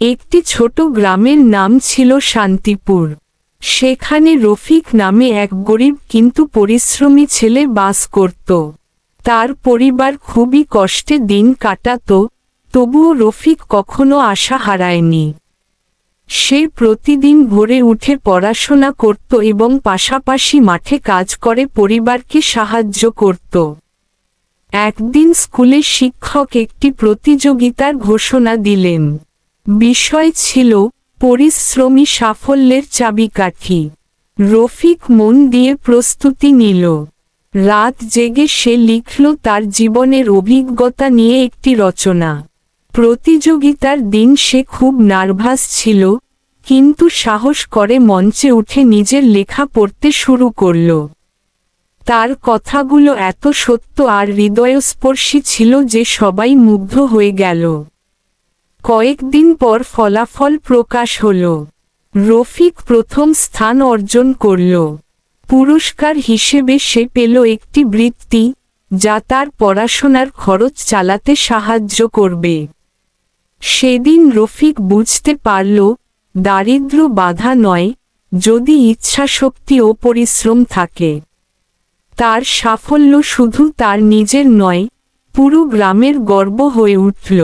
একটি ছোট গ্রামের নাম ছিল শান্তিপুর। সেখানে রফিক নামে এক গরিব কিন্তু পরিশ্রমী ছেলে বাস করত। তার পরিবার খুবই কষ্টে দিন কাটাত, তবুও রফিক কখনো আশা হারায়নি। সে প্রতিদিন ভোরে উঠে পড়াশোনা করত এবং পাশাপাশি মাঠে কাজ করে পরিবারকে সাহায্য করত। একদিন স্কুলে শিক্ষক একটি প্রতিযোগিতার ঘোষণা দিলেন। বিষয় ছিল পরিশ্রমী সাফল্যের চাবিকাঠি। রফিক মন দিয়ে প্রস্তুতি নিল। রাত জেগে সে লিখল তার জীবনের অভিজ্ঞতা নিয়ে একটি রচনা। প্রতিযোগিতার দিন সে খুব নার্ভাস ছিল, কিন্তু সাহস করে মঞ্চে উঠে নিজের লেখা পড়তে শুরু করল। তার কথাগুলো এত সত্য আর হৃদয়স্পর্শী ছিল যে সবাই মুগ্ধ হয়ে গেল। কয়েকদিন পর ফলাফল প্রকাশ হল। রফিক প্রথম স্থান অর্জন করল। পুরস্কার হিসেবে সে পেল একটি বৃত্তি, যা তার পড়াশোনার খরচ চালাতে সাহায্য করবে। সেদিন রফিক বুঝতে পারল, দারিদ্র্য বাধা নয়, যদি ইচ্ছাশক্তি ও পরিশ্রম থাকে। তার সাফল্য শুধু তার নিজের নয়, পুরো গ্রামের গর্ব হয়ে উঠল।